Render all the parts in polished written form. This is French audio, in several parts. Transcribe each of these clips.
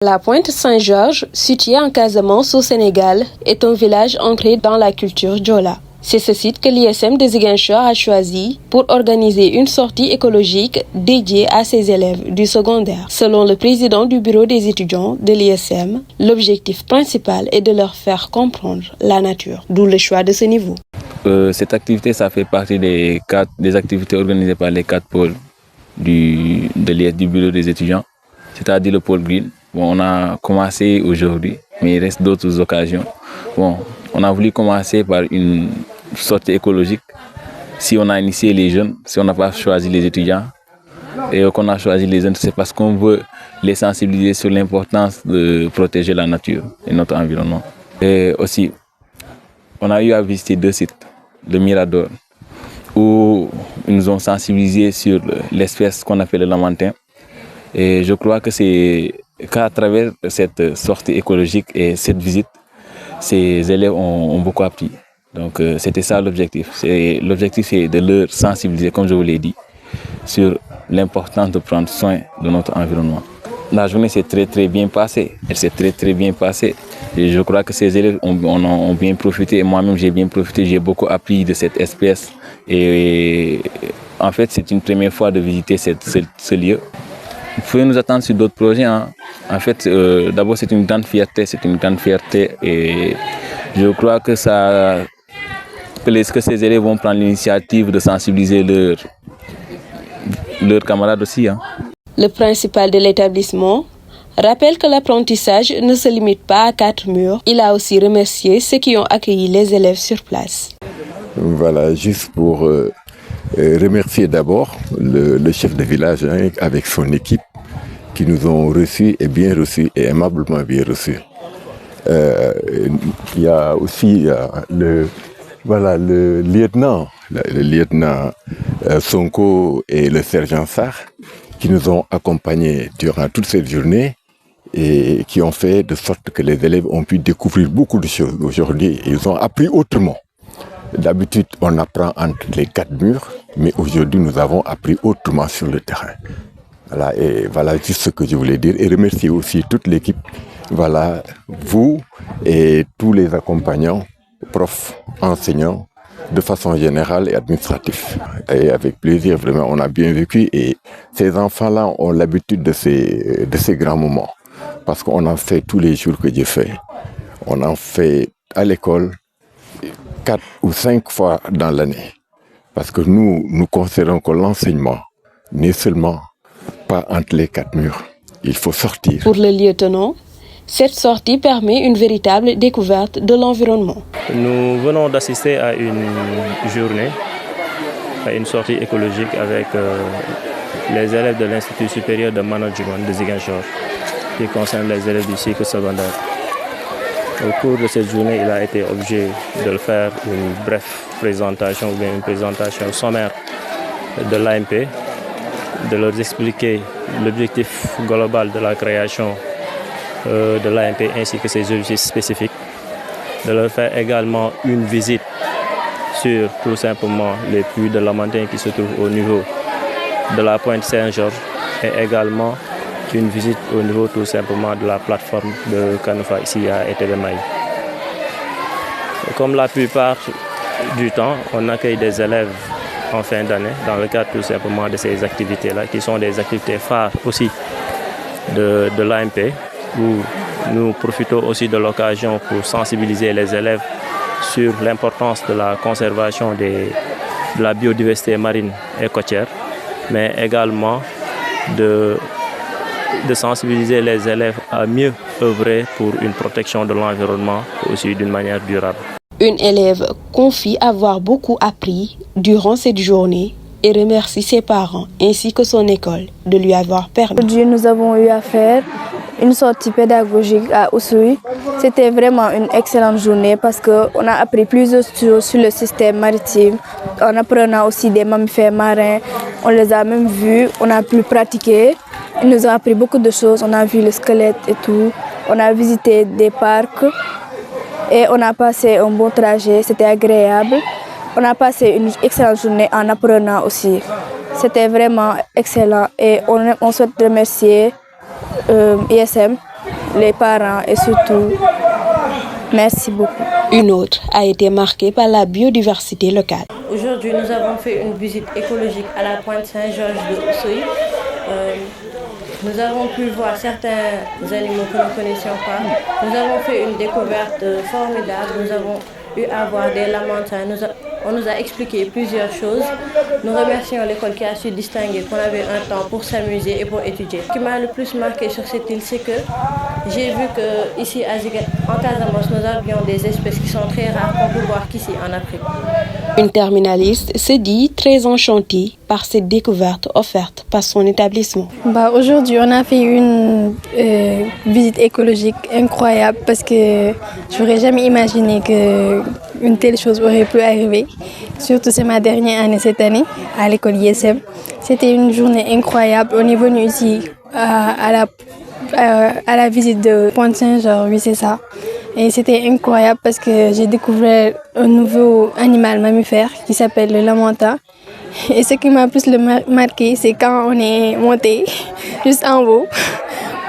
La Pointe Saint-Georges, située en Casamance au Sénégal, est un village ancré dans la culture Diola. C'est ce site que l'ISM de Ziguinchor a choisi pour organiser une sortie écologique dédiée à ses élèves du secondaire. Selon le président du bureau des étudiants de l'ISM, l'objectif principal est de leur faire comprendre la nature, d'où le choix de ce niveau. Cette activité, ça fait partie des activités organisées par les 4 pôles du bureau des étudiants, c'est-à-dire le pôle Green. Bon, on a commencé aujourd'hui, mais il reste d'autres occasions. Bon, on a voulu commencer par une sortie écologique. Si on a initié les jeunes, si on n'a pas choisi les étudiants, et qu'on a choisi les jeunes, c'est parce qu'on veut les sensibiliser sur l'importance de protéger la nature et notre environnement. Et aussi, on a eu à visiter 2 sites, le Mirador, où ils nous ont sensibilisés sur l'espèce qu'on appelle le lamantin. Et je crois que c'est qu'à travers cette sortie écologique et cette visite, ces élèves ont beaucoup appris. Donc c'était ça l'objectif. L'objectif c'est de leur sensibiliser, comme je vous l'ai dit, sur l'importance de prendre soin de notre environnement. La journée s'est très bien passée. Elle s'est très bien passée. Et je crois que ces élèves ont bien profité. Et moi-même j'ai bien profité. J'ai beaucoup appris de cette espèce. Et en fait c'est une première fois de visiter ce lieu. Vous pouvez nous attendre sur d'autres projets. Hein. En fait, d'abord c'est une grande fierté. Et je crois que ces élèves vont prendre l'initiative de sensibiliser leurs camarades aussi. Hein. Le principal de l'établissement rappelle que l'apprentissage ne se limite pas à 4 murs. Il a aussi remercié ceux qui ont accueilli les élèves sur place. Voilà, juste pour remercier d'abord le chef de village avec son équipe qui nous ont reçus et bien reçus et aimablement bien reçus. Il y a aussi le lieutenant Sonko et le sergent Sarr qui nous ont accompagnés durant toute cette journée et qui ont fait de sorte que les élèves ont pu découvrir beaucoup de choses aujourd'hui. Ils ont appris autrement. D'habitude, on apprend entre les 4 murs, mais aujourd'hui, nous avons appris autrement sur le terrain. Voilà, et voilà juste ce que je voulais dire. Et remercier aussi toute l'équipe, voilà, vous et tous les accompagnants, profs, enseignants, de façon générale et administrative. Et avec plaisir, vraiment, on a bien vécu. Et ces enfants-là ont l'habitude de ces grands moments. Parce qu'on en fait tous les jours que je fais. On en fait à l'école 4 ou 5 fois dans l'année. Parce que nous considérons que l'enseignement n'est seulement pas entre les 4 murs. Il faut sortir. Pour le lieutenant, cette sortie permet une véritable découverte de l'environnement. Nous venons d'assister à une journée, à une sortie écologique avec les élèves de l'Institut supérieur de management de Ziguinchor, qui concerne les élèves du cycle secondaire. Au cours de cette journée, il a été obligé de faire une brève présentation ou bien une présentation sommaire de l'AMP, de leur expliquer l'objectif global de la création de l'AMP ainsi que ses objectifs spécifiques, de leur faire également une visite sur tout simplement les puits de Lamantin qui se trouvent au niveau de la Pointe Saint-Georges et également une visite au niveau tout simplement de la plateforme de Kanoufa ici à Etebemaï. Comme la plupart du temps, on accueille des élèves en fin d'année dans le cadre tout simplement de ces activités-là qui sont des activités phares aussi de l'AMP où nous profitons aussi de l'occasion pour sensibiliser les élèves sur l'importance de la conservation de la biodiversité marine et côtière, mais également de sensibiliser les élèves à mieux œuvrer pour une protection de l'environnement aussi d'une manière durable. Une élève confie avoir beaucoup appris durant cette journée et remercie ses parents ainsi que son école de lui avoir permis. Aujourd'hui, nous avons eu à faire une sortie pédagogique à Oussouye. C'était vraiment une excellente journée parce qu'on a appris plusieurs choses sur le système maritime, en apprenant aussi des mammifères marins. On les a même vus, on a pu pratiquer. Ils nous ont appris beaucoup de choses, on a vu le squelette et tout. On a visité des parcs et on a passé un bon trajet, c'était agréable. On a passé une excellente journée en apprenant aussi. C'était vraiment excellent et on souhaite remercier ISM les parents et surtout, merci beaucoup. Une autre a été marquée par la biodiversité locale. Aujourd'hui, nous avons fait une visite écologique à la pointe Saint-Georges de Oussouye. Nous avons pu voir certains animaux que nous ne connaissions pas. Nous avons fait une découverte formidable. Nous avons eu à voir des lamantins. On nous a expliqué plusieurs choses. Nous remercions l'école qui a su distinguer qu'on avait un temps pour s'amuser et pour étudier. Ce qui m'a le plus marqué sur cette île, c'est que j'ai vu qu'ici en Casamance, nous avions des espèces qui sont très rares qu'on peut voir qu'ici en Afrique. Une terminaliste se dit très enchantée par cette découverte offerte par son établissement. Aujourd'hui, on a fait une visite écologique incroyable parce que je n'aurais jamais imaginé qu'une telle chose aurait pu arriver. Surtout, c'est ma dernière année cette année à l'école ISM. C'était une journée incroyable. On est venu ici à la visite de Pointe-Saint-Georges, oui c'est ça. Et c'était incroyable parce que j'ai découvert un nouveau animal mammifère qui s'appelle le lamantin. Et ce qui m'a plus marqué, c'est quand on est monté juste en haut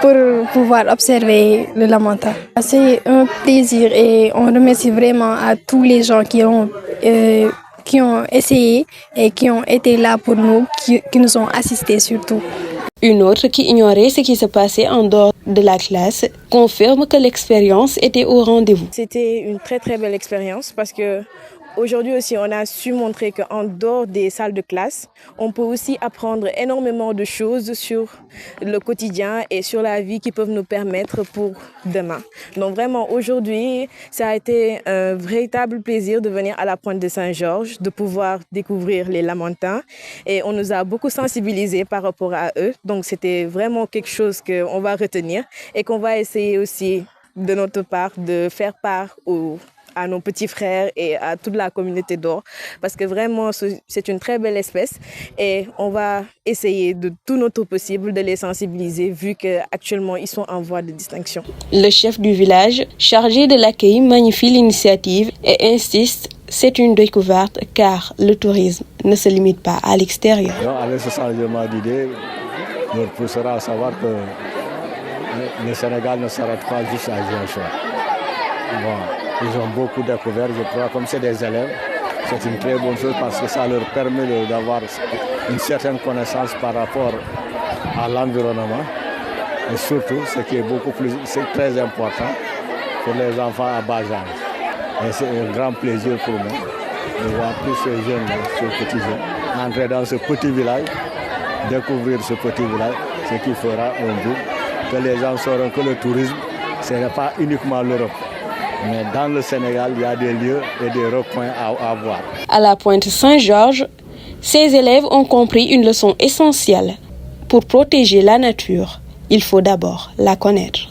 pour pouvoir observer le lamantin. C'est un plaisir et on remercie vraiment à tous les gens qui ont essayé et qui ont été là pour nous, qui nous ont assistés surtout. Une autre qui ignorait ce qui se passait en dehors de la classe confirme que l'expérience était au rendez-vous. C'était une très très belle expérience parce que aujourd'hui aussi on a su montrer qu'en dehors des salles de classe, on peut aussi apprendre énormément de choses sur le quotidien et sur la vie qui peuvent nous permettre pour demain. Donc vraiment aujourd'hui, ça a été un véritable plaisir de venir à la pointe de Saint-Georges, de pouvoir découvrir les lamantins et on nous a beaucoup sensibilisés par rapport à eux. Donc c'était vraiment quelque chose qu'on va retenir et qu'on va essayer aussi de notre part de faire part à nos petits frères et à toute la communauté d'Or parce que vraiment c'est une très belle espèce et on va essayer de tout notre possible de les sensibiliser vu qu'actuellement ils sont en voie de distinction. Le chef du village chargé de l'accueil magnifie l'initiative et insiste, c'est une découverte car le tourisme ne se limite pas à l'extérieur. Avec ce changement d'idée, nous poussera à savoir que le Sénégal ne s'arrête pas juste à Ziguinchor. Ils ont beaucoup découvert, je crois, comme c'est des élèves, c'est une très bonne chose parce que ça leur permet d'avoir une certaine connaissance par rapport à l'environnement. Et surtout, ce qui est c'est très important pour les enfants à bas âge. Et c'est un grand plaisir pour moi de voir tous ces jeunes, ces petits jeunes, entrer dans ce petit village, découvrir ce petit village, ce qui fera un jour que les gens sauront que le tourisme, ce n'est pas uniquement l'Europe. Mais dans le Sénégal, il y a des lieux et des recoins à voir. À la pointe Saint-Georges, ces élèves ont compris une leçon essentielle. Pour protéger la nature, il faut d'abord la connaître.